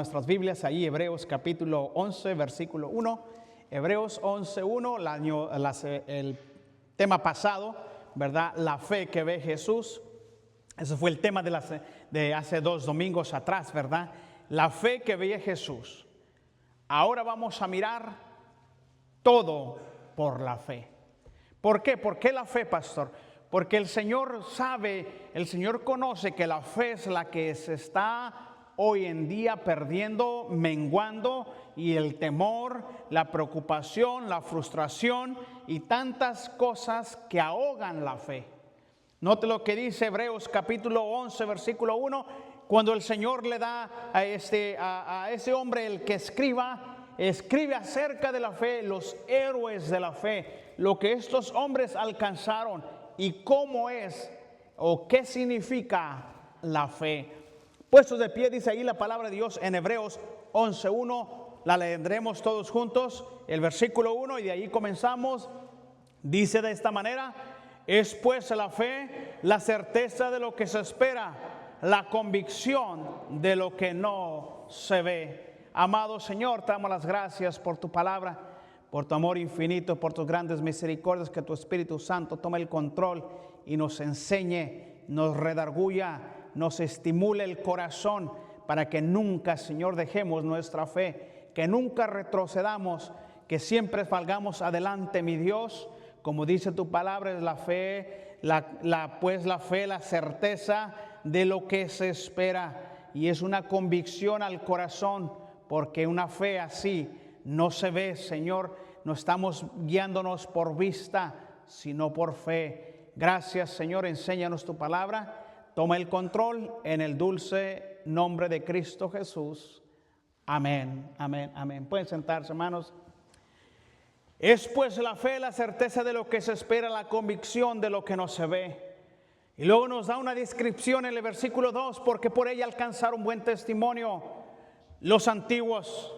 Nuestras Biblias ahí, Hebreos capítulo 11, versículo 1. Hebreos 11, 1, el tema pasado, ¿verdad? La fe que ve Jesús. Ese fue el tema de hace 2 domingos atrás, ¿verdad? La fe que ve Jesús. Ahora vamos a mirar todo por la fe. ¿Por qué? ¿Por qué la fe, pastor? Porque el Señor sabe, el Señor conoce que la fe es la que se está hoy en día perdiendo, menguando, y el temor, la preocupación, la frustración y tantas cosas que ahogan la fe. Note lo que dice Hebreos capítulo 11, versículo 1, cuando el Señor le da a ese hombre el que escribe acerca de la fe, los héroes de la fe, lo que estos hombres alcanzaron y cómo es o qué significa la fe. Puestos de pie, dice ahí la palabra de Dios en Hebreos 11:1, la leeremos todos juntos, el versículo 1, y de ahí comenzamos. Dice de esta manera: es pues la fe, la certeza de lo que se espera, la convicción de lo que no se ve. Amado Señor, te damos las gracias por tu palabra, por tu amor infinito, por tus grandes misericordias, que tu Espíritu Santo tome el control y nos enseñe, nos redarguya, nos estimule el corazón para que nunca, Señor, dejemos nuestra fe, que nunca retrocedamos, que siempre salgamos adelante, mi Dios. Como dice tu palabra, es la fe, la fe, la certeza de lo que se espera, y es una convicción al corazón, porque una fe así no se ve, Señor. No estamos guiándonos por vista, sino por fe. Gracias, Señor, enséñanos tu palabra. Toma el control en el dulce nombre de Cristo Jesús. Amén, amén, amén. Pueden sentarse, hermanos. Es pues la fe, la certeza de lo que se espera, la convicción de lo que no se ve. Y luego nos da una descripción en el versículo 2, porque por ella alcanzaron buen testimonio los antiguos.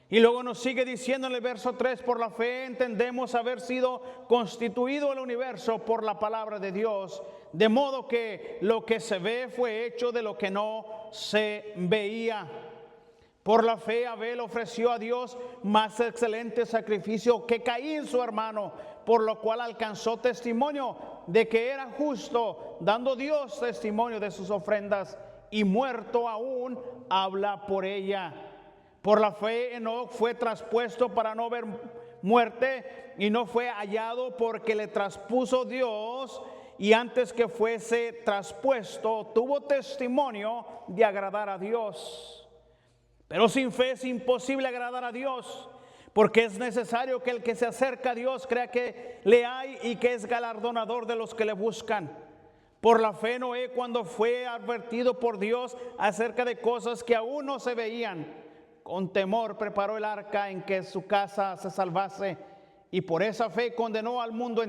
Y luego nos sigue diciendo en el verso 3, por la fe entendemos haber sido constituido el universo por la palabra de Dios, de modo que lo que se ve fue hecho de lo que no se veía. Por la fe Abel ofreció a Dios más excelente sacrificio que Caín su hermano, por lo cual alcanzó testimonio de que era justo, dando Dios testimonio de sus ofrendas, y muerto aún habla por ella. Por la fe Enoc fue traspuesto para no ver muerte, y no fue hallado porque le traspuso Dios, y antes que fuese traspuesto tuvo testimonio de agradar a Dios. Pero sin fe es imposible agradar a Dios, porque es necesario que el que se acerca a Dios crea que le hay y que es galardonador de los que le buscan. Por la fe Noé, cuando fue advertido por Dios acerca de cosas que aún no se veían, con temor preparó el arca en que su casa se salvase, y por esa fe condenó al mundo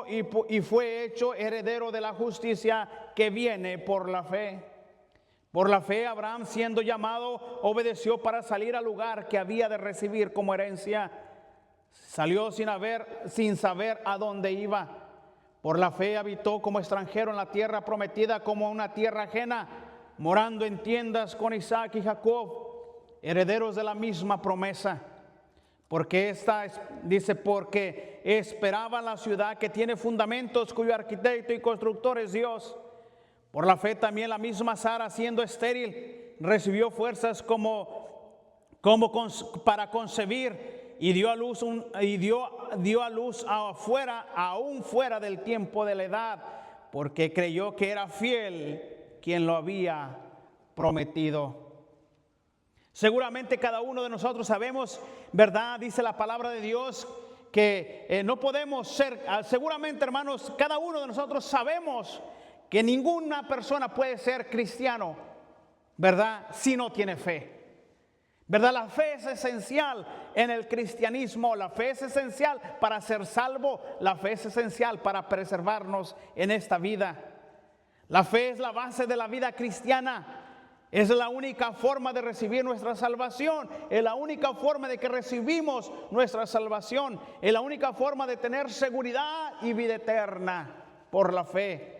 y fue hecho heredero de la justicia que viene por la fe. Por la fe Abraham, siendo llamado, obedeció para salir al lugar que había de recibir como herencia. Salió sin saber a dónde iba. Por la fe habitó como extranjero en la tierra prometida, como una tierra ajena, morando en tiendas con Isaac y Jacob, herederos de la misma promesa. Porque esperaba la ciudad que tiene fundamentos, cuyo arquitecto y constructor es Dios. Por la fe también la misma Sara, siendo estéril, recibió fuerzas para concebir, y dio a luz aún fuera del tiempo de la edad, porque creyó que era fiel quien lo había prometido. Seguramente cada uno de nosotros sabemos, ¿verdad? Dice la palabra de Dios que no podemos ser, seguramente, hermanos, cada uno de nosotros sabemos que ninguna persona puede ser cristiano, ¿verdad?, si no tiene fe. ¿Verdad? La fe es esencial en el cristianismo, la fe es esencial para ser salvo, la fe es esencial para preservarnos en esta vida. La fe es la base de la vida cristiana, es la única forma de recibir nuestra salvación, es la única forma de que recibimos nuestra salvación, es la única forma de tener seguridad y vida eterna por la fe.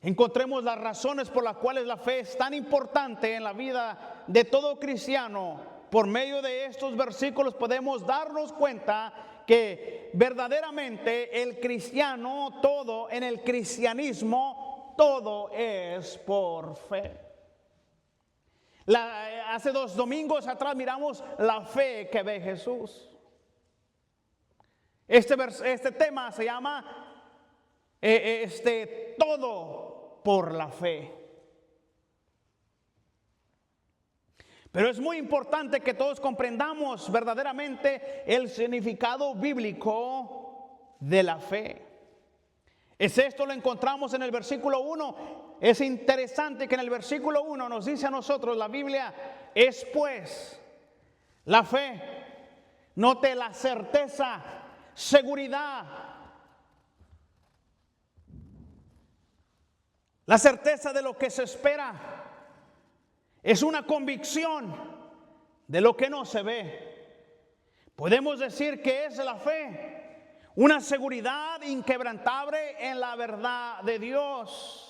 encontremos las razones por las cuales la fe es tan importante en la vida de todo cristiano. Por medio de estos versículos podemos darnos cuenta que verdaderamente el cristiano, todo en el cristianismo, todo es por fe. Hace 2 domingos atrás miramos la fe que ve Jesús. Este tema se llama todo por la fe. Pero es muy importante que todos comprendamos verdaderamente el significado bíblico de la fe. Esto lo encontramos en el versículo 1. Es interesante que en el versículo 1 nos dice a nosotros la Biblia: es pues la fe. Note la certeza, seguridad. La certeza de lo que se espera. Es una convicción de lo que no se ve. Podemos decir que es la fe, una seguridad inquebrantable en la verdad de Dios.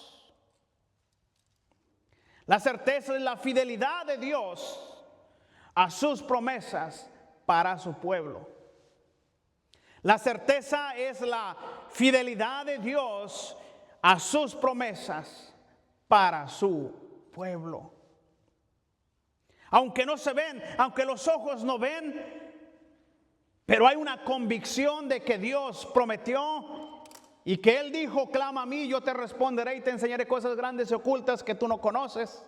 La certeza de la fidelidad de Dios a sus promesas para su pueblo. La certeza es la fidelidad de Dios a sus promesas para su pueblo. Aunque no se ven, aunque los ojos no ven, pero hay una convicción de que Dios prometió y que Él dijo: clama a mí, yo te responderé y te enseñaré cosas grandes y ocultas que tú no conoces.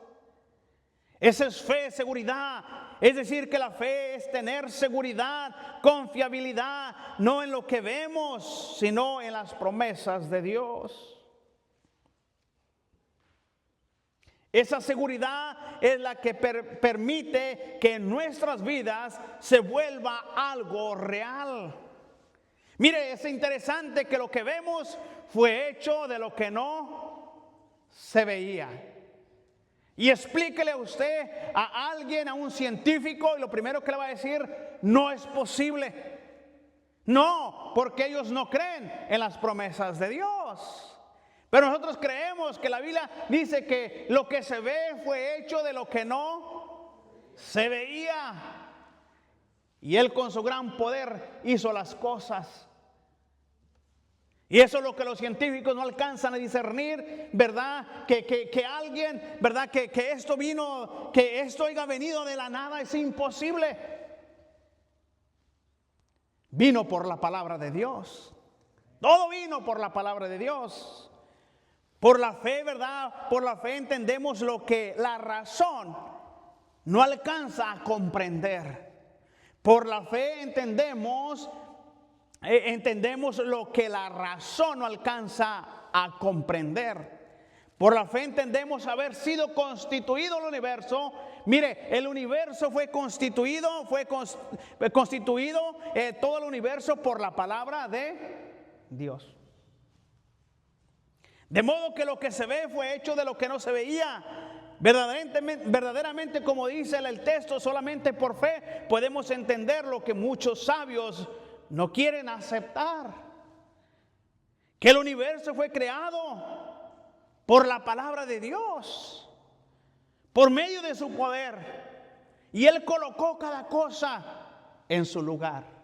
Esa es fe, seguridad. Es decir, que la fe es tener seguridad, confiabilidad, no en lo que vemos, sino en las promesas de Dios. Esa seguridad es la que permite que en nuestras vidas se vuelva algo real. Mire, es interesante que lo que vemos fue hecho de lo que no se veía. Y explíquele a usted a alguien, a un científico, y lo primero que le va a decir: no es posible. No, porque ellos no creen en las promesas de Dios. Pero nosotros creemos que la Biblia dice que lo que se ve fue hecho de lo que no se veía. Y Él con su gran poder hizo las cosas. Y eso es lo que los científicos no alcanzan a discernir, ¿verdad? Que alguien, ¿verdad? Que esto vino, que esto haya venido de la nada, es imposible. Vino por la palabra de Dios. Todo vino por la palabra de Dios. Por la fe, ¿verdad? Por la fe entendemos lo que la razón no alcanza a comprender. Por la fe entendemos lo que la razón no alcanza a comprender. Por la fe entendemos haber sido constituido el universo. Mire, el universo fue constituido todo el universo por la palabra de Dios. De modo que lo que se ve fue hecho de lo que no se veía. Verdaderamente, como dice el texto, solamente por fe podemos entender lo que muchos sabios no quieren aceptar. Que el universo fue creado por la palabra de Dios, por medio de su poder. Y Él colocó cada cosa en su lugar.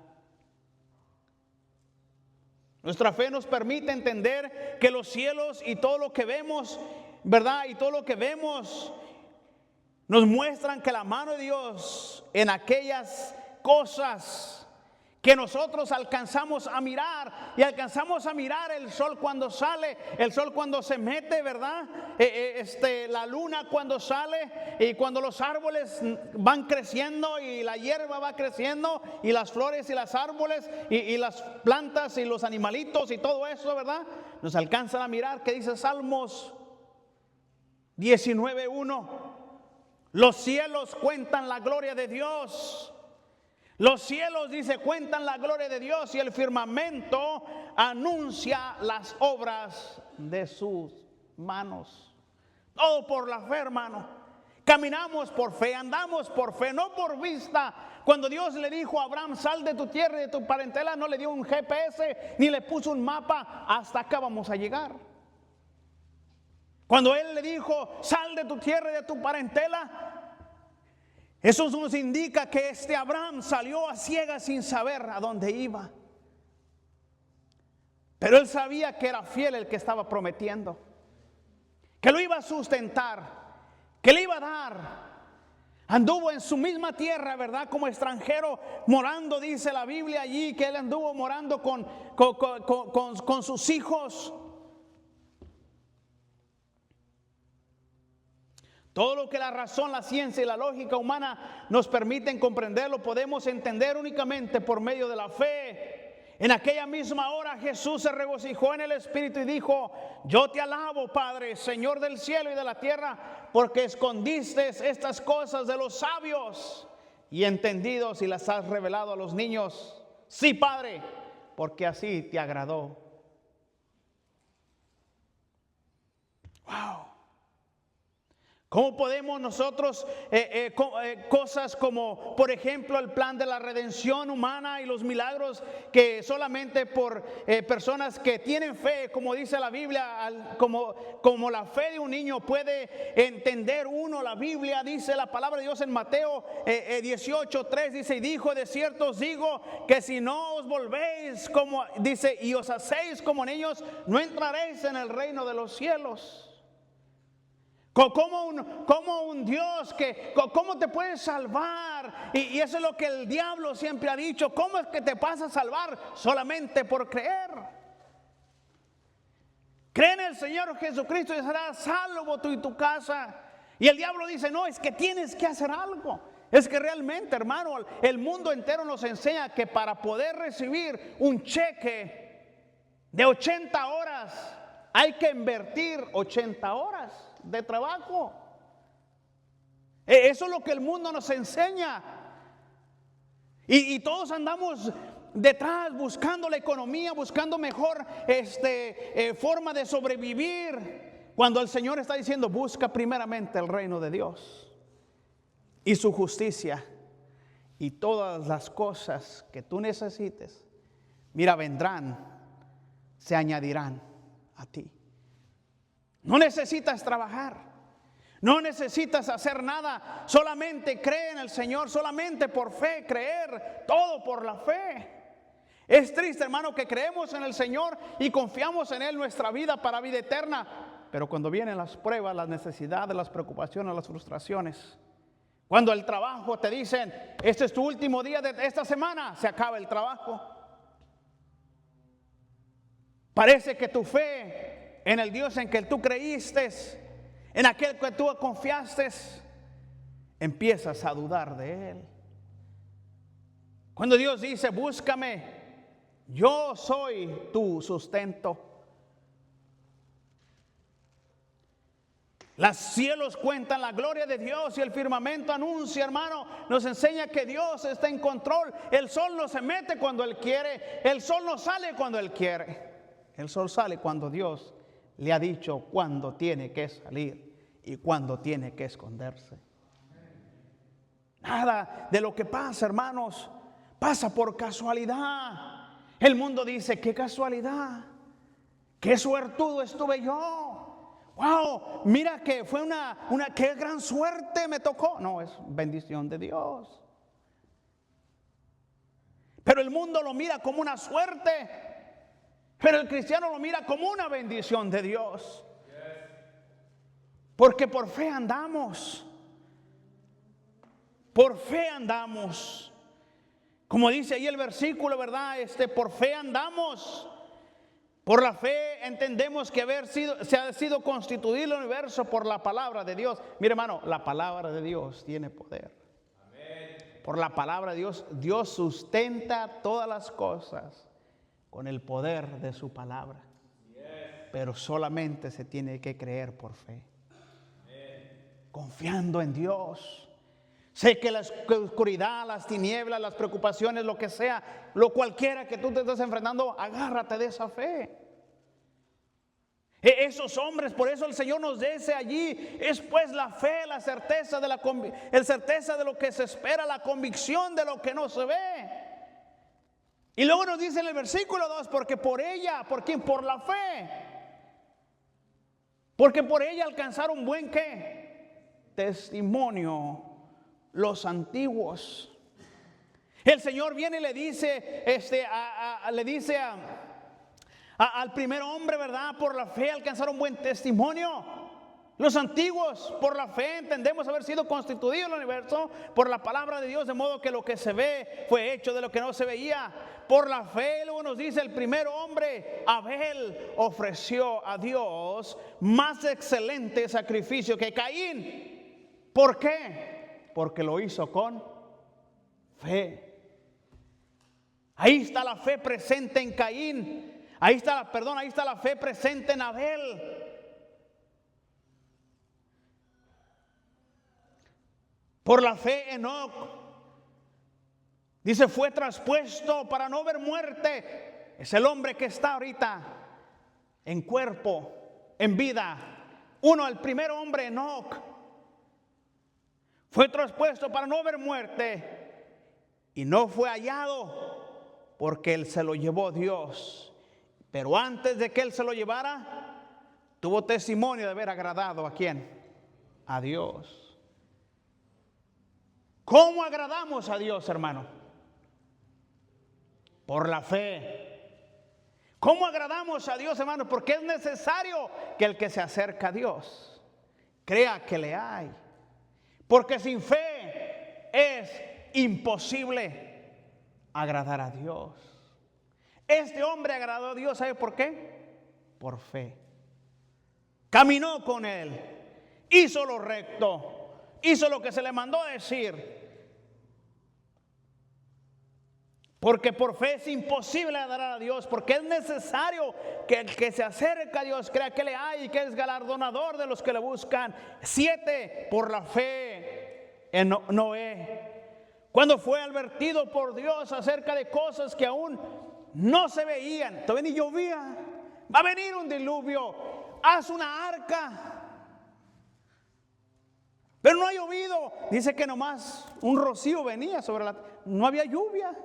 Nuestra fe nos permite entender que los cielos y todo lo que vemos, ¿verdad? Y todo lo que vemos nos muestran que la mano de Dios en aquellas cosas que nosotros alcanzamos a mirar, y alcanzamos a mirar el sol cuando sale, el sol cuando se mete, ¿verdad? La luna cuando sale, y cuando los árboles van creciendo y la hierba va creciendo y las flores y los árboles y las plantas y los animalitos y todo eso, ¿verdad? Nos alcanzan a mirar, que dice Salmos 19:1: los cielos cuentan la gloria de Dios. Los cielos, dice, cuentan la gloria de Dios, y el firmamento anuncia las obras de sus manos. Todo por la fe, hermano. Caminamos por fe, andamos por fe, no por vista. Cuando Dios le dijo a Abraham: sal de tu tierra y de tu parentela, no le dio un GPS ni le puso un mapa. Hasta acá vamos a llegar. Cuando Él le dijo, sal de tu tierra y de tu parentela, eso nos indica que Abraham salió a ciegas sin saber a dónde iba. Pero él sabía que era fiel el que estaba prometiendo, que lo iba a sustentar, que le iba a dar. Anduvo en su misma tierra, ¿verdad? Como extranjero, morando, dice la Biblia allí, que él anduvo morando con sus hijos. Todo lo que la razón, la ciencia y la lógica humana nos permiten comprender, lo podemos entender únicamente por medio de la fe. En aquella misma hora Jesús se regocijó en el Espíritu y dijo, yo te alabo, Padre, Señor del cielo y de la tierra, porque escondiste estas cosas de los sabios y entendidos y las has revelado a los niños. Sí, Padre, porque así te agradó. Wow. ¿Cómo podemos nosotros, cosas como, por ejemplo, el plan de la redención humana y los milagros que solamente por personas que tienen fe, como dice la Biblia, como la fe de un niño puede entender uno la Biblia? Dice la palabra de Dios en Mateo 18:3, dice, y dijo, de cierto os digo que si no os volvéis como, dice, y os hacéis como niños, no entraréis en el reino de los cielos. Como un Dios ¿cómo te puede salvar? Y eso es lo que el diablo siempre ha dicho. ¿Cómo es que te vas a salvar? Solamente por creer. Cree en el Señor Jesucristo y serás salvo tú y tu casa. Y el diablo dice, no, es que tienes que hacer algo. Es que realmente, hermano, el mundo entero nos enseña que para poder recibir un cheque de 80 horas, hay que invertir 80 horas de trabajo. Eso es lo que el mundo nos enseña. Y todos andamos detrás buscando la economía, buscando mejor forma de sobrevivir, cuando el Señor está diciendo, busca primeramente el reino de Dios y su justicia, y todas las cosas que tú necesites, mira, vendrán, se añadirán a ti. No necesitas trabajar, no necesitas hacer nada, solamente cree en el Señor, solamente por fe, creer, todo por la fe. Es triste, hermano, que creemos en el Señor y confiamos en Él nuestra vida para vida eterna, pero cuando vienen las pruebas, las necesidades, las preocupaciones, las frustraciones, cuando el trabajo te dicen, este es tu último día de esta semana, se acaba el trabajo. Parece que tu fe en el Dios en que tú creíste, en aquel que tú confiaste, empiezas a dudar de Él. Cuando Dios dice, búscame, yo soy tu sustento. Los cielos cuentan la gloria de Dios y el firmamento anuncia, hermano, nos enseña que Dios está en control. El sol no se mete cuando Él quiere, el sol no sale cuando Él quiere. El sol sale cuando Dios le ha dicho cuándo tiene que salir y cuándo tiene que esconderse. Nada de lo que pasa, hermanos, pasa por casualidad. El mundo dice, qué casualidad, qué suertudo estuve yo. Wow, mira que fue qué gran suerte me tocó. No, es bendición de Dios. Pero el mundo lo mira como una suerte. Pero el cristiano lo mira como una bendición de Dios. Porque por fe andamos. Por fe andamos. Como dice ahí el versículo, ¿verdad? Por fe andamos. Por la fe entendemos que se ha sido constituido el universo por la palabra de Dios. Mire, hermano, la palabra de Dios tiene poder. Amén. Por la palabra de Dios, Dios sustenta todas las cosas con el poder de su palabra. Pero solamente se tiene que creer por fe. Confiando en Dios. Sé que la oscuridad, las tinieblas, las preocupaciones, lo que sea, cualquiera que tú te estés enfrentando, agárrate de esa fe. Esos hombres, por eso el Señor nos dice allí, es pues la fe, la certeza certeza de lo que se espera, la convicción de lo que no se ve. Y luego nos dice en el versículo 2, porque por ella, ¿por quién? Por la fe. Porque por ella alcanzaron buen ¿qué? Testimonio los antiguos. El Señor viene y le dice, al primer hombre, ¿verdad? Por la fe alcanzaron buen testimonio. Los antiguos, por la fe, entendemos haber sido constituido el universo por la palabra de Dios, de modo que lo que se ve fue hecho de lo que no se veía. Por la fe, luego nos dice el primer hombre, Abel, ofreció a Dios más excelente sacrificio que Caín. ¿Por qué? Porque lo hizo con fe. Ahí está la fe presente en Caín. Ahí está la fe presente en Abel. Por la fe, Enoc, dice, fue traspuesto para no ver muerte. Es el hombre que está ahorita en cuerpo, en vida. El primer hombre, Enoc, fue traspuesto para no ver muerte y no fue hallado porque él se lo llevó Dios. Pero antes de que él se lo llevara, tuvo testimonio de haber agradado ¿a quién? A Dios. ¿Cómo agradamos a Dios, hermano? Por la fe. ¿Cómo agradamos a Dios, hermano? Porque es necesario que el que se acerca a Dios crea que le hay. Porque sin fe es imposible agradar a Dios. Este hombre agradó a Dios, ¿sabe por qué? Por fe. Caminó con él, hizo lo recto, hizo lo que se le mandó a decir. Porque por fe es imposible adorar a Dios, porque es necesario que el que se acerca a Dios crea que le hay y que es galardonador de los que le buscan. 7, por la fe en Noé, cuando fue advertido por Dios acerca de cosas que aún no se veían, todavía ni llovía, va a venir un diluvio, haz una arca. Pero no ha llovido, dice que nomás un rocío venía sobre no había lluvia.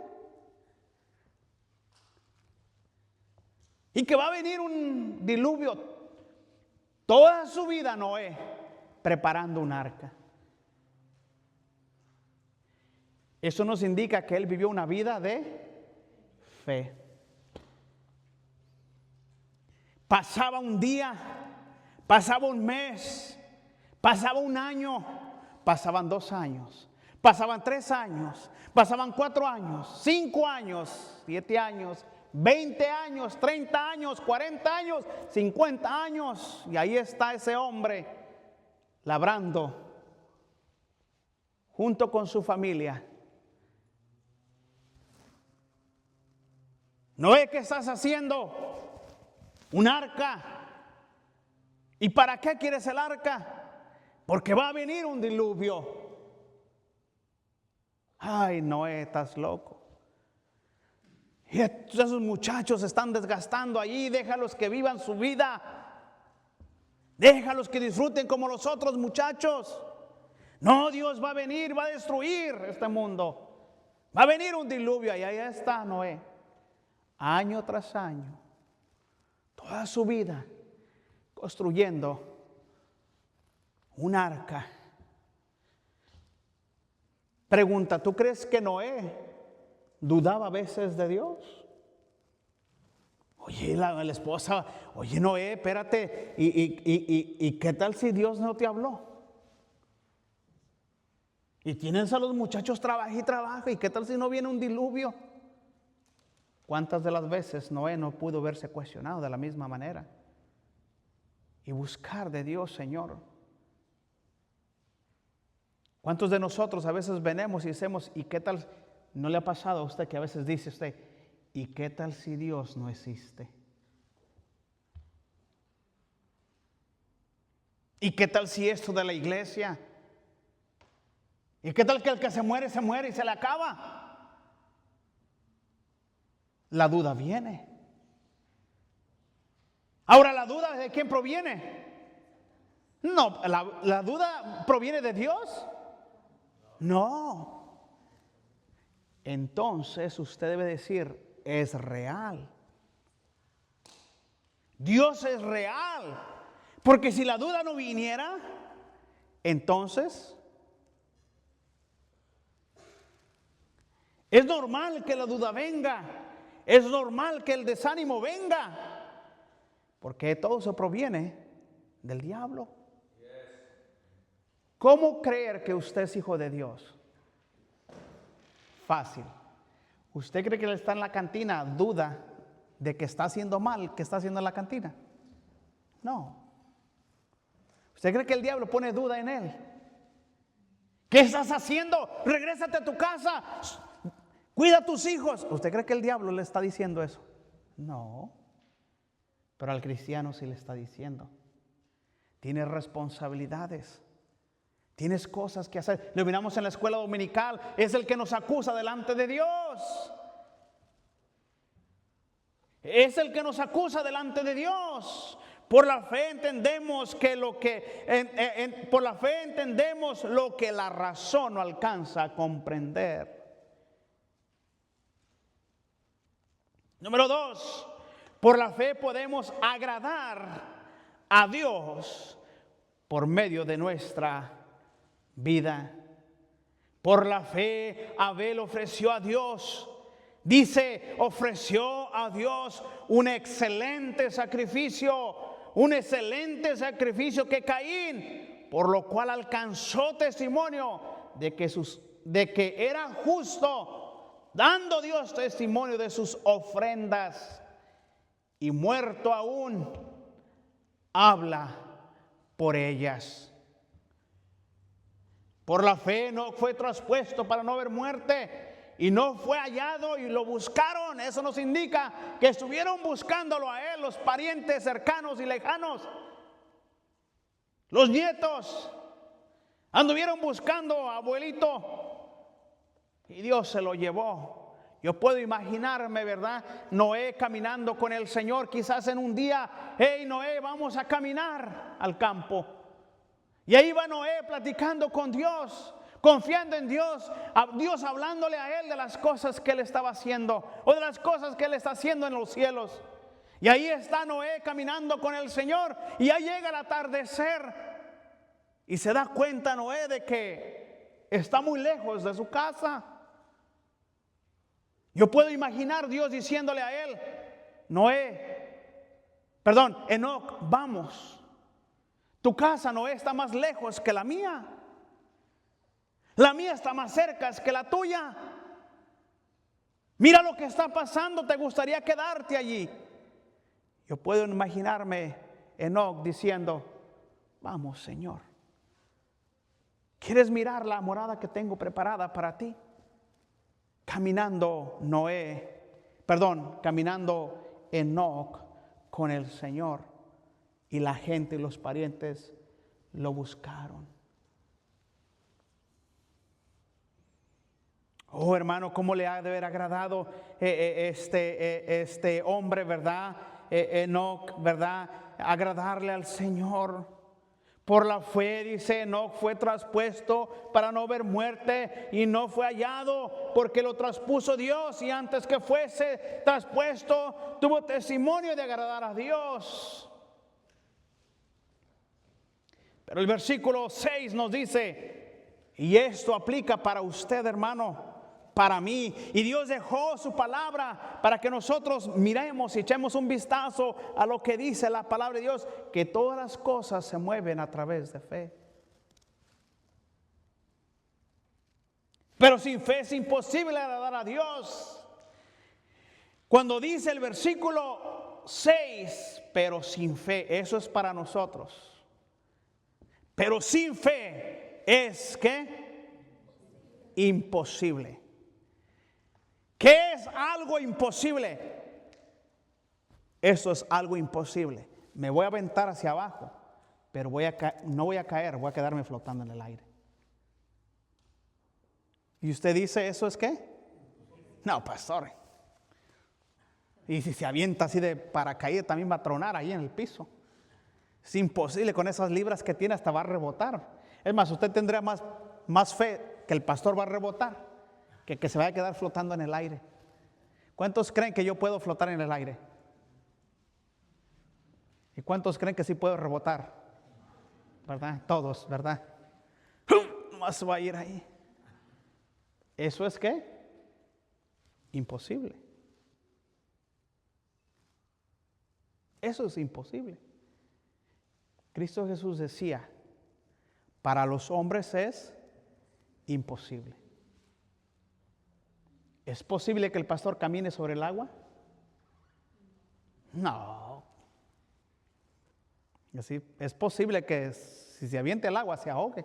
Y que va a venir un diluvio. Toda su vida Noé preparando un arca. Eso nos indica que él vivió una vida de fe. Pasaba un día, pasaba un mes, pasaba un año, pasaban 2 años, pasaban 3 años, pasaban 4 años, 5 años, 7 años, 20 años, 30 años, 40 años, 50 años. Y ahí está ese hombre labrando junto con su familia. Noé, ¿qué estás haciendo? Un arca. ¿Y para qué quieres el arca? Porque va a venir un diluvio. Ay, Noé, estás loco. Y esos muchachos se están desgastando allí. Déjalos que vivan su vida. Déjalos que disfruten como los otros muchachos. No, Dios va a venir, va a destruir este mundo. Va a venir un diluvio. Y ahí está Noé, año tras año, toda su vida construyendo un arca. Pregunta, ¿tú crees que Noé dudaba a veces de Dios? Oye, la esposa, oye, Noé, espérate, ¿y qué tal si Dios no te habló? Y tienes a los muchachos trabaja y trabaja, ¿y qué tal si no viene un diluvio? ¿Cuántas de las veces Noé no pudo verse cuestionado de la misma manera? Y buscar de Dios, Señor. ¿Cuántos de nosotros a veces venimos y decimos, ¿y qué tal? ¿No le ha pasado a usted que a veces dice usted, ¿y qué tal si Dios no existe? ¿Y qué tal si esto de la iglesia? ¿Y qué tal que el que se muere y se le acaba? La duda viene. Ahora, ¿la duda de quién proviene? No, ¿la duda proviene de Dios? No. Entonces usted debe decir, es real. Dios es real. Porque si la duda no viniera, entonces es normal que la duda venga, es normal que el desánimo venga, porque todo eso proviene del diablo. ¿Cómo creer que usted es hijo de Dios? Fácil. ¿Usted cree que él está en la cantina? ¿Duda de que está haciendo mal, que está haciendo en la cantina? No. ¿Usted cree que el diablo pone duda en él? ¿Qué estás haciendo? Regrésate a tu casa. Cuida a tus hijos. ¿Usted cree que el diablo le está diciendo eso? No. Pero al cristiano sí le está diciendo. Tienes responsabilidades. Tienes cosas que hacer. Lo miramos en la escuela dominical. Es el que nos acusa delante de Dios. Es el que nos acusa delante de Dios. Por la fe entendemos por la fe entendemos lo que la razón no alcanza a comprender. Número 2, por la fe podemos agradar a Dios por medio de nuestra vida. Por la fe Abel ofreció a Dios. Dice, ofreció a Dios un excelente sacrificio que Caín, por lo cual alcanzó testimonio de que era justo, dando Dios testimonio de sus ofrendas, y muerto aún, habla por ellas. Por la fe Enoc fue traspuesto para no ver muerte, y no fue hallado, y lo buscaron. Eso nos indica que estuvieron buscándolo a él, los parientes cercanos y lejanos, los nietos, anduvieron buscando a abuelito, y Dios se lo llevó. Yo puedo imaginarme, ¿verdad? Noé caminando con el Señor, quizás en un día, hey Noé, vamos a caminar al campo. Y ahí va Noé platicando con Dios, confiando en Dios, a Dios hablándole a él de las cosas que él estaba haciendo, o de las cosas que él está haciendo en los cielos. Y ahí está Noé caminando con el Señor, y ya llega el atardecer, y se da cuenta Noé de que está muy lejos de su casa. Yo puedo imaginar Dios diciéndole a él, Enoc, vamos. Tu casa, Noé, está más lejos que la mía. La mía está más cerca que la tuya. Mira lo que está pasando, ¿te gustaría quedarte allí? Yo puedo imaginarme Enoc diciendo, vamos, Señor. ¿Quieres mirar la morada que tengo preparada para ti? Caminando Enoc con el Señor, y la gente y los parientes lo buscaron. Oh, hermano, cómo le ha de haber agradado este hombre, ¿verdad? Enoc, ¿verdad? Agradarle al Señor. Por la fe, dice, Enoc fue traspuesto para no ver muerte, y no fue hallado, porque lo traspuso Dios, y antes que fuese traspuesto tuvo testimonio de agradar a Dios. Pero el versículo 6 nos dice, y esto aplica para usted, hermano, para mí, y Dios dejó su palabra para que nosotros miremos y echemos un vistazo a lo que dice la palabra de Dios, que todas las cosas se mueven a través de fe. Pero sin fe es imposible agradar a Dios. Cuando dice el versículo 6, pero sin fe, eso es para nosotros. Pero sin fe es, ¿qué? Imposible. ¿Qué es algo imposible? Eso es algo imposible. Me voy a aventar hacia abajo, pero no voy a caer, voy a quedarme flotando en el aire. ¿Y usted dice, eso es qué? No, pastor. Y si se avienta así de paracaídas, también va a tronar ahí en el piso. Es imposible, con esas libras que tiene hasta va a rebotar. Es más, usted tendría más fe que el pastor va a rebotar que se vaya a quedar flotando en el aire. ¿Cuántos creen que yo puedo flotar en el aire? ¿Y cuántos creen que sí puede rebotar? ¿Verdad? Todos, ¿verdad? Más va a ir ahí. ¿Eso es qué? Imposible. Eso es imposible. Cristo Jesús decía, para los hombres es imposible. ¿Es posible que el pastor camine sobre el agua? No. Así, es posible que si se aviente el agua se ahogue.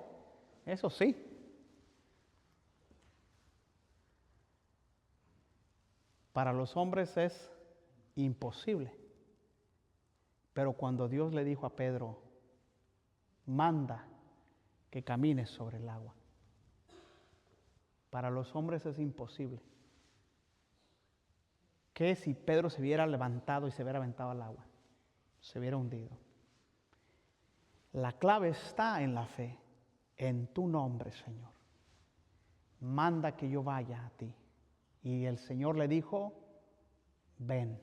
Eso sí. Para los hombres es imposible. Pero cuando Dios le dijo a Pedro, manda que camines sobre el agua. Para los hombres es imposible. ¿Qué si Pedro se hubiera levantado y se hubiera aventado al agua? Se hubiera hundido. La clave está en la fe. En tu nombre, Señor. Manda que yo vaya a ti. Y el Señor le dijo, ven.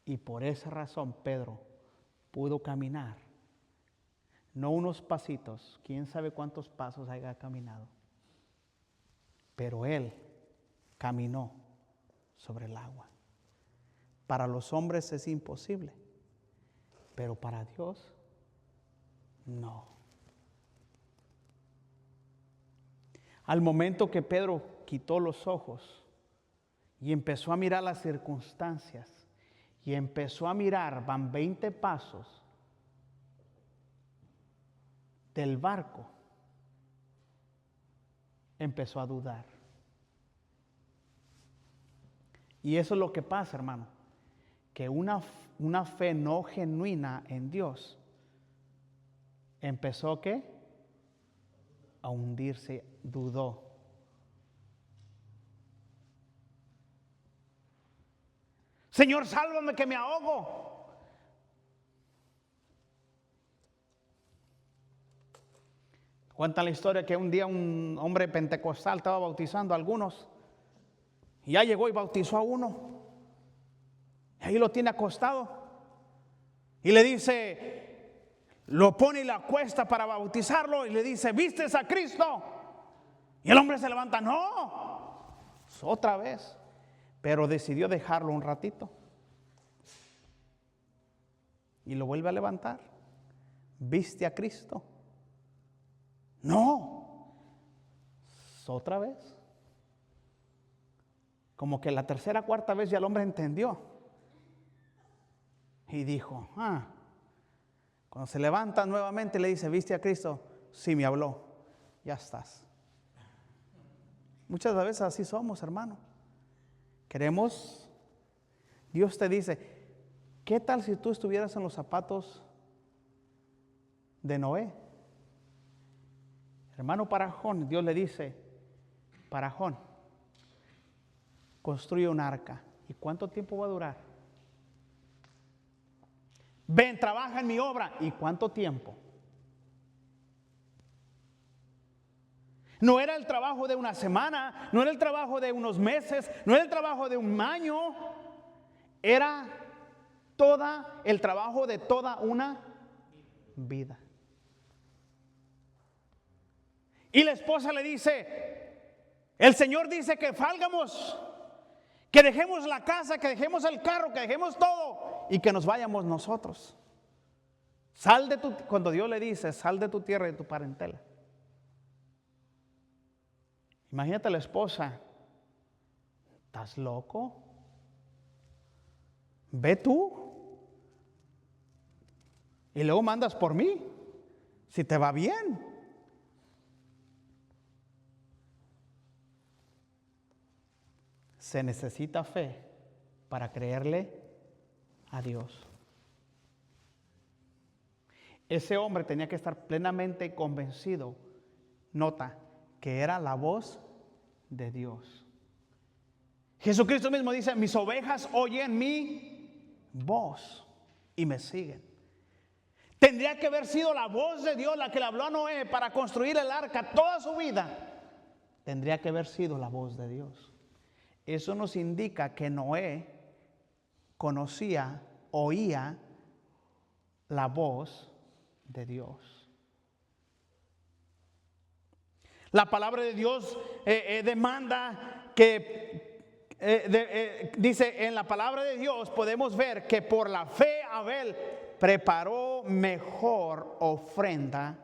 Y por esa razón Pedro pudo caminar. No unos pasitos, quién sabe cuántos pasos haya caminado. Pero él caminó sobre el agua. Para los hombres es imposible, pero para Dios no. Al momento que Pedro quitó los ojos y empezó a mirar las circunstancias y empezó a mirar, van 20 pasos del barco, empezó a dudar. Y eso es lo que pasa, hermano, que una fe no genuina en Dios empezó ¿qué? A hundirse, dudó. Señor, sálvame que me ahogo. Cuentan la historia que un día un hombre pentecostal estaba bautizando a algunos y ya llegó y bautizó a uno. Y ahí lo tiene acostado y le dice, lo pone y lo acuesta para bautizarlo y le dice, ¿vistes a Cristo? Y el hombre se levanta, no, otra vez, pero decidió dejarlo un ratito y lo vuelve a levantar. ¿Viste a Cristo? No, otra vez. Como que la tercera, cuarta vez ya el hombre entendió y dijo, cuando se levanta nuevamente le dice, ¿viste a Cristo? Sí, me habló, ya estás. Muchas veces así somos, hermano. Queremos, Dios te dice, ¿qué tal si tú estuvieras en los zapatos de Noé? Hermano Parajón, Dios le dice, Parajón, construye un arca. ¿Y cuánto tiempo va a durar? Ven, trabaja en mi obra. ¿Y cuánto tiempo? No era el trabajo de una semana, no era el trabajo de unos meses, no era el trabajo de un año. Era el trabajo de toda una vida. Y la esposa le dice, el Señor dice que salgamos, que dejemos la casa, que dejemos el carro, que dejemos todo y que nos vayamos nosotros. Cuando Dios le dice, sal de tu tierra y de tu parentela. Imagínate a la esposa, ¿estás loco? Ve tú y luego mandas por mí, si te va bien. Se necesita fe para creerle a Dios. Ese hombre tenía que estar plenamente convencido, nota, que era la voz de Dios. Jesucristo mismo dice, mis ovejas oyen mi voz y me siguen. Tendría que haber sido la voz de Dios la que le habló a Noé para construir el arca toda su vida. Tendría que haber sido la voz de Dios. Eso nos indica que Noé conocía oía la voz de Dios. La palabra de Dios demanda que, dice, en la palabra de Dios podemos ver que por la fe Abel preparó mejor ofrenda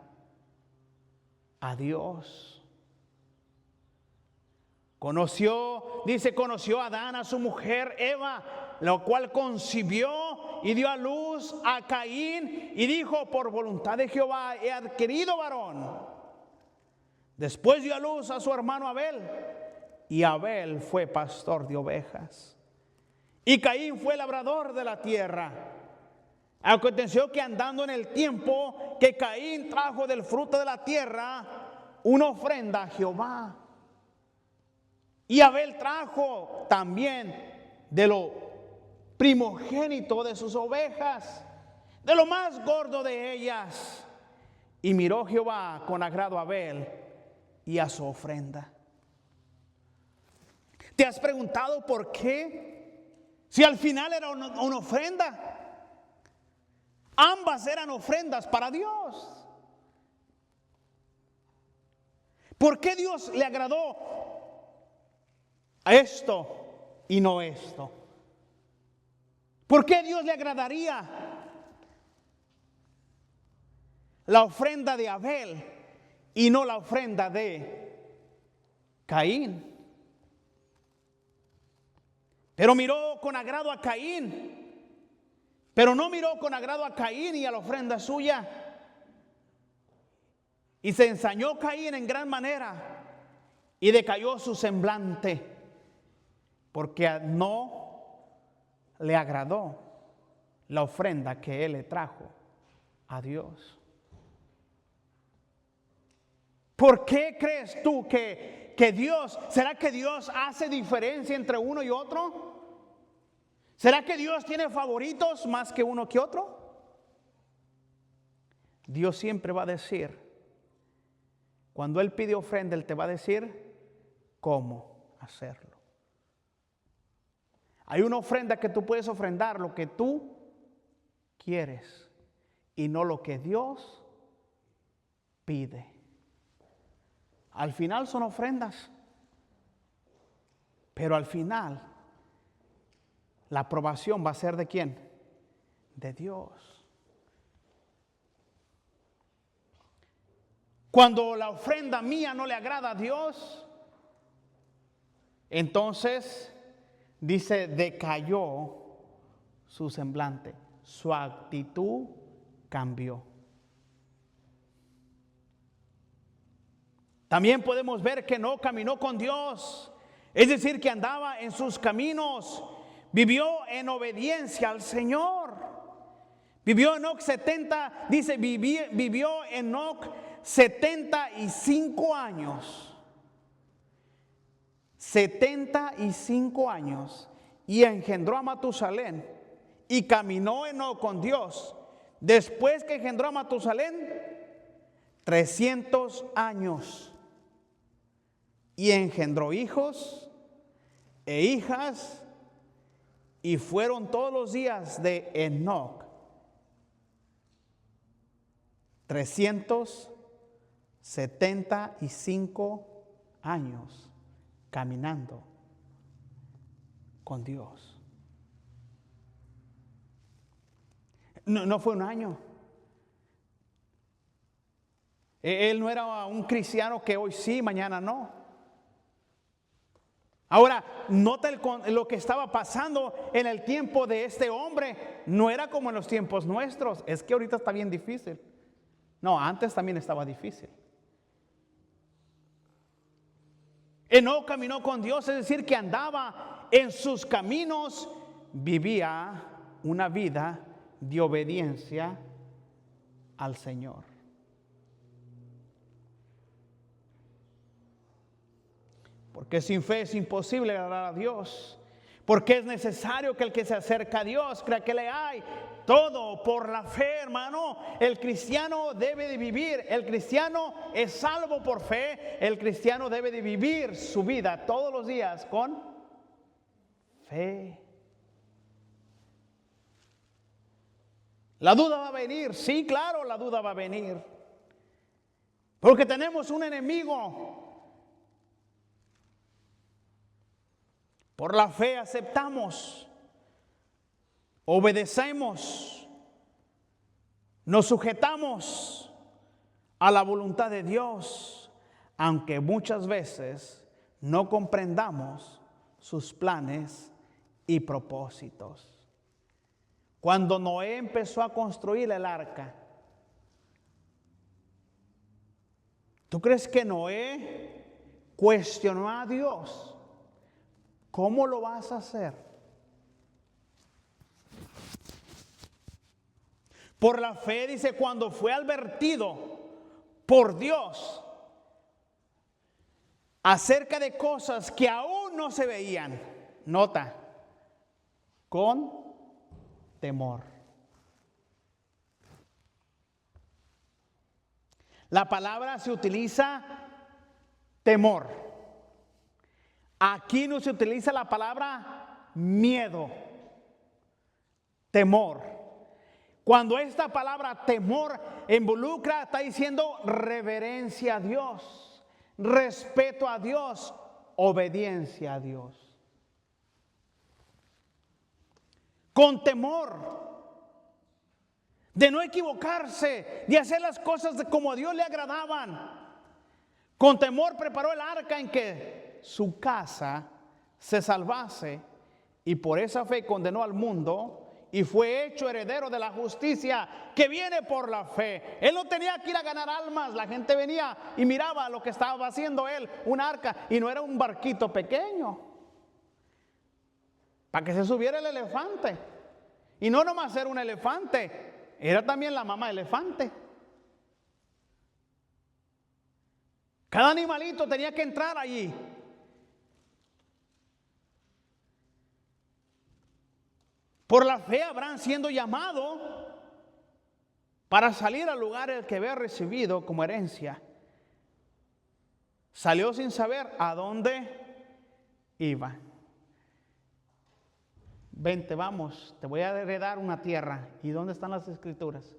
a Dios. Conoció a Adán a su mujer Eva, lo cual concibió y dio a luz a Caín y dijo: por voluntad de Jehová he adquirido varón. Después dio a luz a su hermano Abel, y Abel fue pastor de ovejas y Caín fue labrador de la tierra. Aconteció que andando en el tiempo que Caín trajo del fruto de la tierra una ofrenda a Jehová, y Abel trajo también de lo primogénito de sus ovejas, de lo más gordo de ellas. Y miró Jehová con agrado a Abel y a su ofrenda. ¿Te has preguntado por qué? Si al final era una ofrenda. Ambas eran ofrendas para Dios. ¿Por qué Dios le agradó a esto y no esto? ¿Por qué Dios le agradaría la ofrenda de Abel y no la ofrenda de Caín? Pero miró con agrado a Caín, pero no miró con agrado a Caín y a la ofrenda suya. Y se ensañó Caín en gran manera y decayó su semblante, porque no le agradó la ofrenda que él le trajo a Dios. ¿Por qué crees tú que Dios, será que Dios hace diferencia entre uno y otro? ¿Será que Dios tiene favoritos más que uno que otro? Dios siempre va a decir, cuando Él pide ofrenda, Él te va a decir cómo hacerlo. Hay una ofrenda que tú puedes ofrendar lo que tú quieres y no lo que Dios pide. Al final son ofrendas, pero al final la aprobación va a ser ¿de quién? De Dios. Cuando la ofrenda mía no le agrada a Dios, entonces dice, decayó su semblante, su actitud cambió. También podemos ver que no caminó con Dios, es decir, que andaba en sus caminos, vivió en obediencia al Señor. Vivió Enoc 70, dice, vivió Enoc 75 años. 75 años. Y engendró a Matusalén. Y caminó Enoc con Dios. Después que engendró a Matusalén, 300 años. Y engendró hijos e hijas. Y fueron todos los días de Enoc 375 años caminando con Dios. No fue un año. Él no era un cristiano que hoy sí, mañana no. Ahora, nota lo que estaba pasando en el tiempo de este hombre. No era como en los tiempos nuestros. Es que ahorita está bien difícil. No, antes también estaba difícil. Enoc caminó con Dios, es decir, que andaba en sus caminos, vivía una vida de obediencia al Señor. Porque sin fe es imposible agradar a Dios. Porque es necesario que el que se acerca a Dios crea que le hay. Todo por la fe, hermano. El cristiano debe de vivir. El cristiano es salvo por fe. El cristiano debe de vivir su vida todos los días con fe. La duda va a venir, sí, claro, la duda va a venir. Porque tenemos un enemigo. Por la fe aceptamos, obedecemos, nos sujetamos a la voluntad de Dios, aunque muchas veces no comprendamos sus planes y propósitos. Cuando Noé empezó a construir el arca, ¿tú crees que Noé cuestionó a Dios? ¿Cómo lo vas a hacer? Por la fe, dice, cuando fue advertido por Dios acerca de cosas que aún no se veían, nota, con temor. La palabra se utiliza temor. Aquí no se utiliza la palabra miedo, temor. Cuando esta palabra temor involucra, está diciendo reverencia a Dios, respeto a Dios, obediencia a Dios. Con temor de no equivocarse, de hacer las cosas como a Dios le agradaban. Con temor preparó el arca en que su casa se salvase, y por esa fe condenó al mundo y fue hecho heredero de la justicia que viene por la fe. Él no tenía que ir a ganar almas. La gente venía y miraba lo que estaba haciendo él, un arca, y no era un barquito pequeño para que se subiera el elefante. Y no nomás era un elefante, era también la mamá elefante. Cada animalito tenía que entrar allí. Por la fe, Abraham, siendo llamado para salir al lugar el que había recibido como herencia, salió sin saber a dónde iba. Vente, vamos, te voy a heredar una tierra. ¿Y dónde están las escrituras?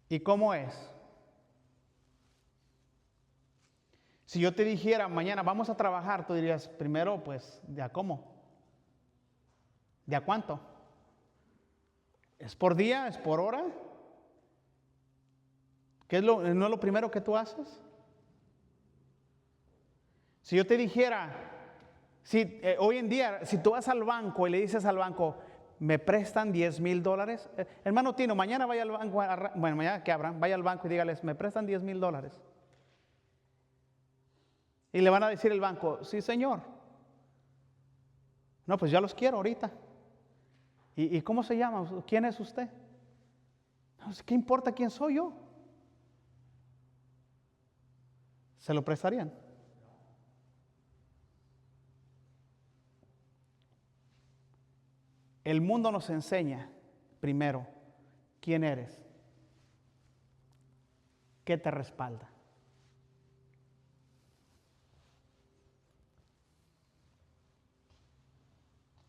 ¿Y cómo es? Si yo te dijera mañana vamos a trabajar, tú dirías, primero pues, ¿de a cómo? ¿De a cuánto? ¿Es por día? ¿Es por hora? ¿No es lo primero que tú haces? Si yo te dijera, hoy en día, si tú vas al banco y le dices al banco, ¿me prestan $10,000? Hermano Tino, mañana vaya al banco, bueno, mañana que abran, vaya al banco y dígales, ¿me prestan $10,000? Y le van a decir el banco, sí señor. No, pues ya los quiero ahorita. ¿Y cómo se llama? ¿Quién es usted? No, ¿qué importa quién soy yo? ¿Se lo prestarían? El mundo nos enseña, primero, quién eres, qué te respalda.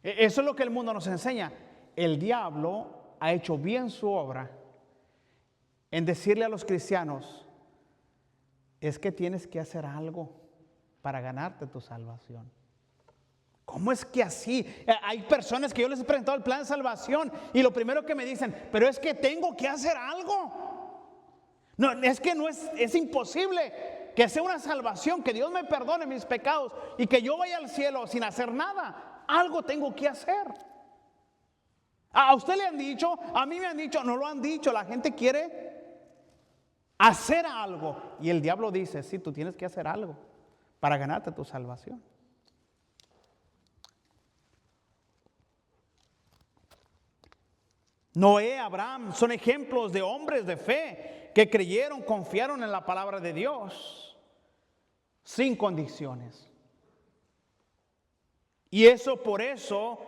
Eso es lo que el mundo nos enseña. El diablo ha hecho bien su obra en decirle a los cristianos, es que tienes que hacer algo para ganarte tu salvación. ¿Cómo es que así? Hay personas que yo les he presentado el plan de salvación y lo primero que me dicen, pero es que tengo que hacer algo. No, es que no es imposible que sea una salvación, que Dios me perdone mis pecados y que yo vaya al cielo sin hacer nada. Algo tengo que hacer. A usted le han dicho, a mí me han dicho, no lo han dicho. La gente quiere hacer algo y el diablo dice, sí, tú tienes que hacer algo para ganarte tu salvación. Noé, Abraham son ejemplos de hombres de fe que creyeron, confiaron en la palabra de Dios sin condiciones. Y por eso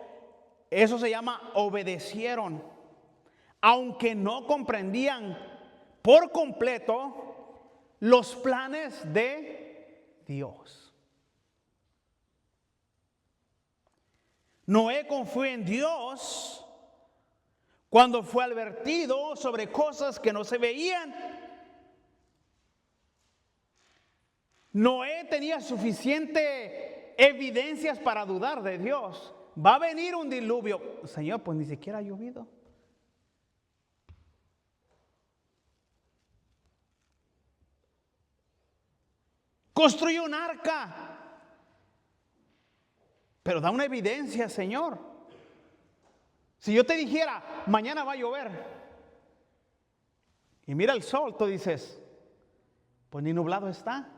se llama obedecieron, aunque no comprendían por completo los planes de Dios. Noé confió en Dios cuando fue advertido sobre cosas que no se veían. Noé tenía suficiente evidencias para dudar de Dios. Va a venir un diluvio. Señor, pues ni siquiera ha llovido. Construyó un arca. Pero da una evidencia, Señor. Si yo te dijera, mañana va a llover, y mira el sol, tú dices, pues ni nublado está.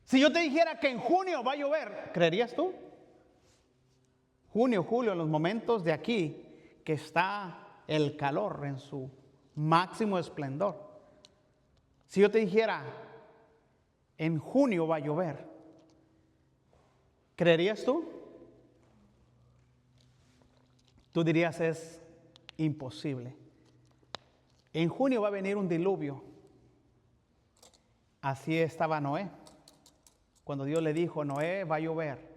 Si yo te dijera que en junio va a llover, ¿creerías tú? Junio, julio, los momentos de aquí que está el calor en su máximo esplendor. Si yo te dijera, en junio va a llover, ¿creerías tú? Tú dirías, es imposible. En junio va a venir un diluvio. Así estaba Noé. Cuando Dios le dijo, Noé, va a llover.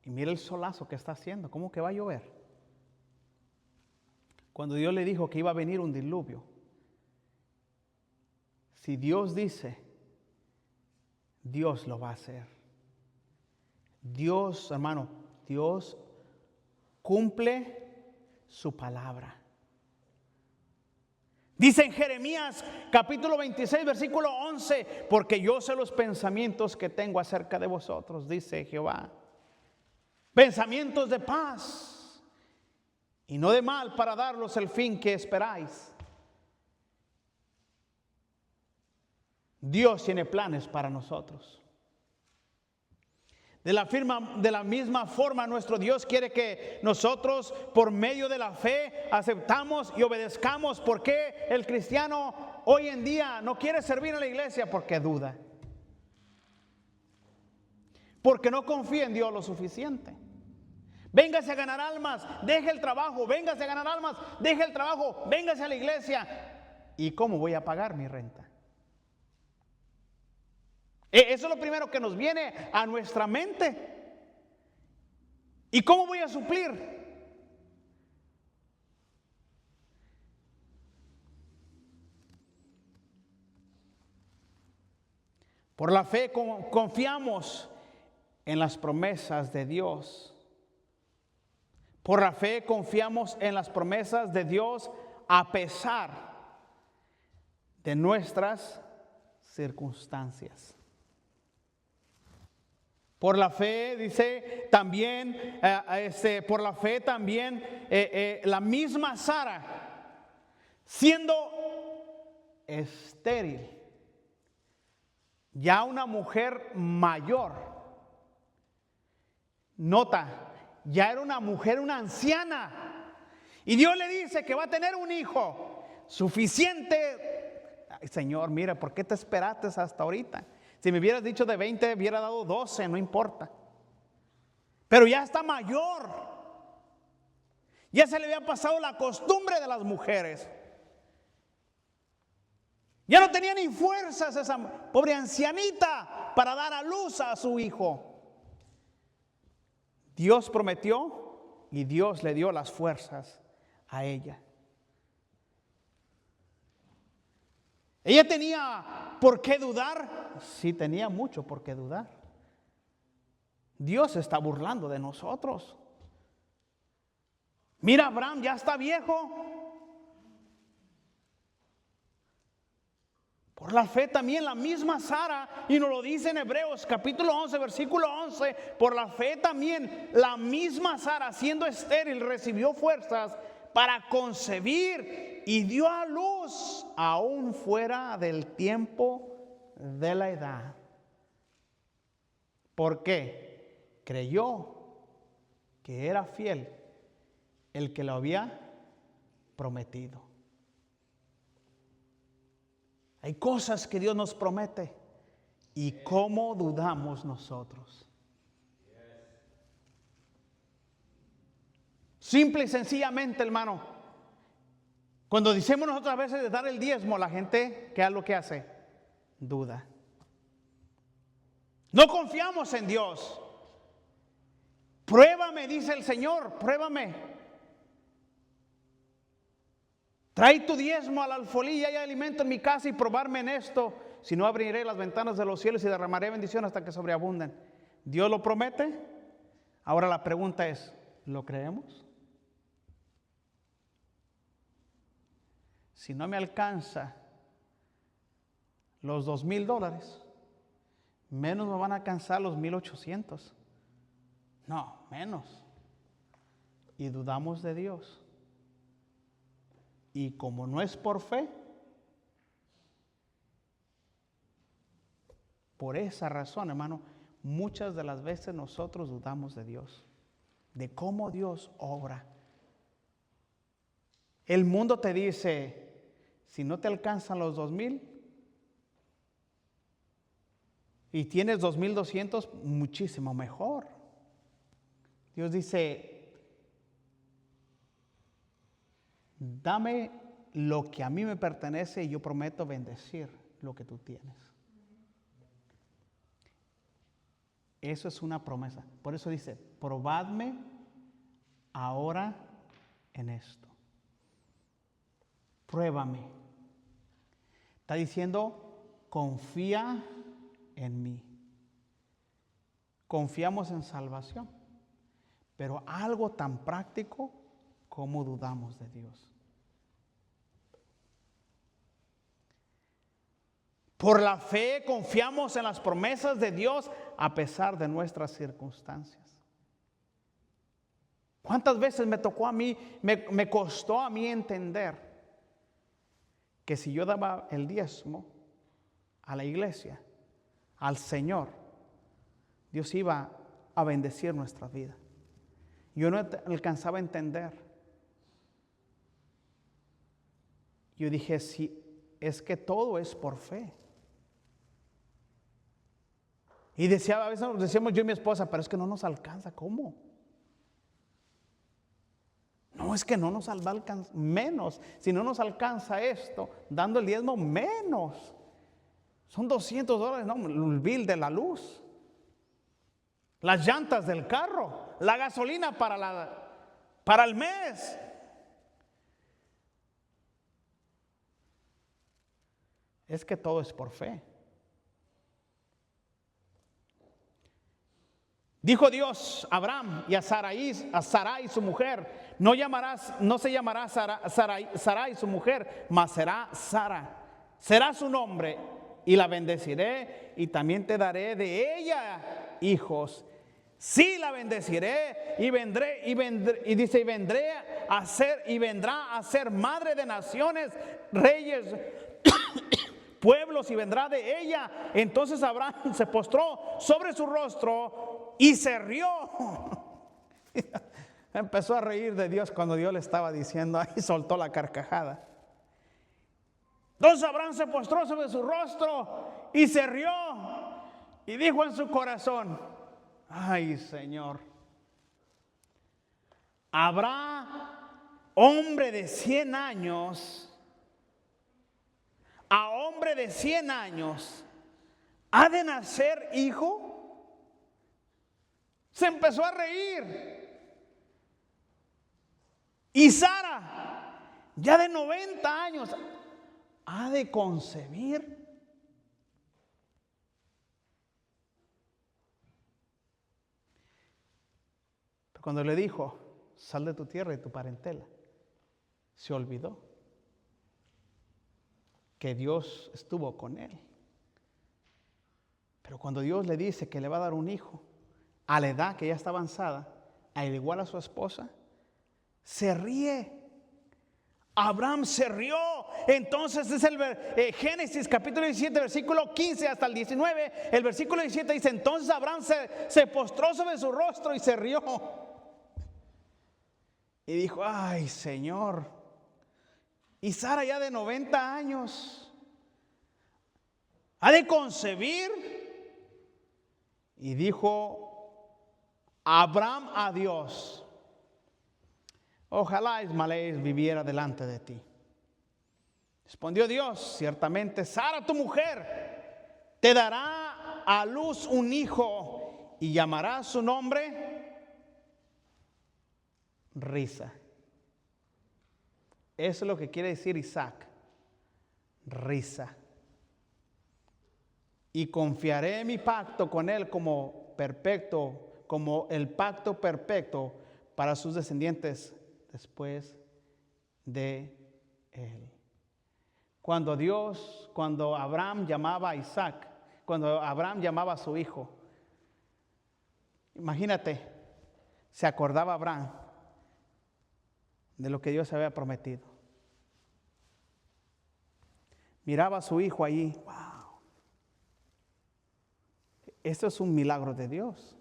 Y mira el solazo que está haciendo. ¿Cómo que va a llover? Cuando Dios le dijo que iba a venir un diluvio. Si Dios dice, Dios lo va a hacer. Dios, hermano, Dios cumple su palabra. Dice en Jeremías capítulo 26 versículo 11, porque yo sé los pensamientos que tengo acerca de vosotros, dice Jehová. Pensamientos de paz y no de mal, para daros el fin que esperáis. Dios tiene planes para nosotros. De la misma forma, nuestro Dios quiere que nosotros, por medio de la fe, aceptamos y obedezcamos. ¿Por qué el cristiano hoy en día no quiere servir en la iglesia? Porque duda. Porque no confía en Dios lo suficiente. Véngase a ganar almas, deje el trabajo. Véngase a ganar almas, deje el trabajo. Véngase a la iglesia. ¿Y cómo voy a pagar mi renta? Eso es lo primero que nos viene a nuestra mente. ¿Y cómo voy a suplir? Por la fe confiamos en las promesas de Dios. Por la fe confiamos en las promesas de Dios a pesar de nuestras circunstancias. Por la fe, dice también, por la fe también, la misma Sara, siendo estéril, ya una mujer mayor, nota, ya era una mujer, una anciana, y Dios le dice que va a tener un hijo suficiente. Ay, Señor, mira, ¿por qué te esperaste hasta ahorita? Si me hubieras dicho de 20, hubiera dado 12, no importa. Pero ya está mayor. Ya se le había pasado la costumbre de las mujeres. Ya no tenía ni fuerzas esa pobre ancianita para dar a luz a su hijo. Dios prometió y Dios le dio las fuerzas a ella. ¿Ella tenía por qué dudar? Sí, tenía mucho por qué dudar. Dios se está burlando de nosotros. Mira, Abraham ya está viejo. Por la fe también la misma Sara, y nos lo dice en Hebreos capítulo 11, versículo 11, por la fe también la misma Sara, siendo estéril, recibió fuerzas para concebir y dio a luz aún fuera del tiempo de la edad. ¿Por qué? Creyó que era fiel el que lo había prometido. Hay cosas que Dios nos promete y cómo dudamos nosotros. Simple y sencillamente, hermano, cuando decimos nosotros a veces de dar el diezmo, la gente, ¿qué es lo que hace? Duda. No confiamos en Dios. Pruébame, dice el Señor, pruébame. Trae tu diezmo al alfolí y hay alimento en mi casa y probarme en esto. Si no, abriré las ventanas de los cielos y derramaré bendición hasta que sobreabunden. ¿Dios lo promete? Ahora la pregunta es, ¿lo creemos? Si no me alcanza los $2,000, menos me van a alcanzar los 1,800. No, menos. Y dudamos de Dios. Y como no es por fe, por esa razón, hermano, muchas de las veces nosotros dudamos de Dios, de cómo Dios obra. El mundo te dice, si no te alcanzan los 2,000 y tienes 2,200, muchísimo mejor. Dios dice, dame lo que a mí me pertenece y yo prometo bendecir lo que tú tienes. Eso es una promesa. Por eso dice, probadme ahora en esto. Pruébame. Está diciendo, confía en mí. Confiamos en salvación, pero algo tan práctico como dudamos de Dios. Por la fe confiamos en las promesas de Dios a pesar de nuestras circunstancias. ¿Cuántas veces me tocó a mí, me costó a mí entender que si yo daba el diezmo a la iglesia, al Señor, Dios iba a bendecir nuestra vida? Yo no alcanzaba a entender. Yo dije, sí, es que todo es por fe. Y a veces decíamos yo y mi esposa, pero es que no nos alcanza. ¿Cómo? No, es que no nos alcanza, menos. Si no nos alcanza esto, dando el diezmo, menos. Son $200, no, el bill de la luz, las llantas del carro, la gasolina para el mes. Es que todo es por fe. Dijo Dios a Abraham y a Sarai su mujer, no se llamará Sarai su mujer, mas será Sara. Será su nombre y la bendeciré y también te daré de ella hijos. Sí, la bendeciré y vendrá a ser madre de naciones, reyes, pueblos, y vendrá de ella. Entonces Abraham se postró sobre su rostro y se rió. Empezó a reír de Dios cuando Dios le estaba diciendo, ahí soltó la carcajada. Entonces Abraham se postró sobre su rostro y se rió y dijo en su corazón, ay, Señor, ¿habrá hombre de 100 años, a hombre de 100 años, ha de nacer hijo? Se empezó a reír. Y Sara, ya de 90 años, ha de concebir. Pero cuando le dijo, sal de tu tierra y tu parentela, se olvidó que Dios estuvo con él. Pero cuando Dios le dice que le va a dar un hijo, a la edad que ya está avanzada, al igual a su esposa, se ríe. Abraham se rió. Entonces es el Génesis capítulo 17, versículo 15 hasta el 19. El versículo 17 dice, entonces Abraham se postró sobre su rostro y se rió. Y dijo, ay, Señor. Y Sara ya de 90 años, ha de concebir. Y dijo Abraham a Dios, ojalá Ismael viviera delante de ti. Respondió Dios, ciertamente Sara tu mujer te dará a luz un hijo y llamará su nombre risa. Eso es lo que quiere decir Isaac, risa. Y confiaré mi pacto con él como perfecto, como el pacto perfecto para sus descendientes después de él. Cuando Abraham llamaba a Isaac, cuando Abraham llamaba a su hijo, imagínate, se acordaba Abraham de lo que Dios había prometido. Miraba a su hijo allí, wow. Esto es un milagro de Dios.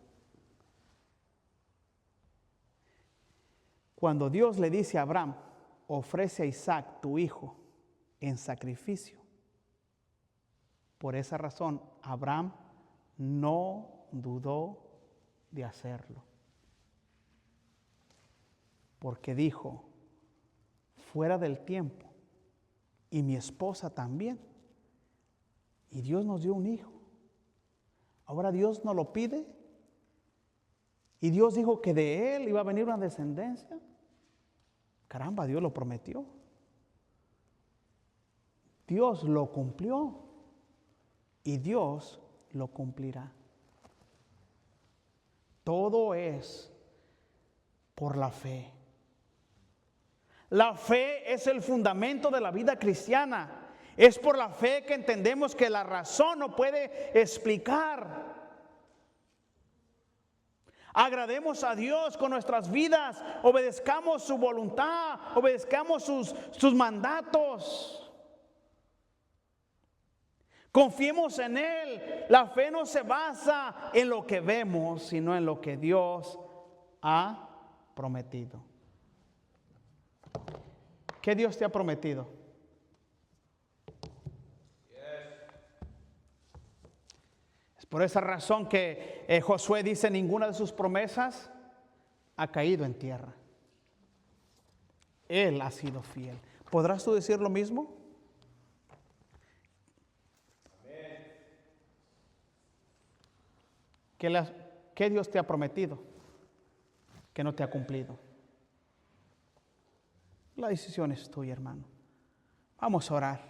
Cuando Dios le dice a Abraham, ofrece a Isaac, tu hijo, en sacrificio. Por esa razón, Abraham no dudó de hacerlo. Porque dijo, fuera del tiempo, y mi esposa también. Y Dios nos dio un hijo. Ahora Dios nos lo pide. Y Dios dijo que de él iba a venir una descendencia. Caramba, Dios lo prometió. Dios lo cumplió. Y Dios lo cumplirá. Todo es por la fe. La fe es el fundamento de la vida cristiana. Es por la fe que entendemos que la razón no puede explicar. Agrademos a Dios con nuestras vidas, obedezcamos su voluntad, obedezcamos sus mandatos. Confiemos en Él. La fe no se basa en lo que vemos, sino en lo que Dios ha prometido. ¿Qué Dios te ha prometido? Es por esa razón que Josué dice, ninguna de sus promesas ha caído en tierra. Él ha sido fiel. ¿Podrás tú decir lo mismo? ¿Qué Dios te ha prometido que no te ha cumplido? La decisión es tuya, hermano. Vamos a orar.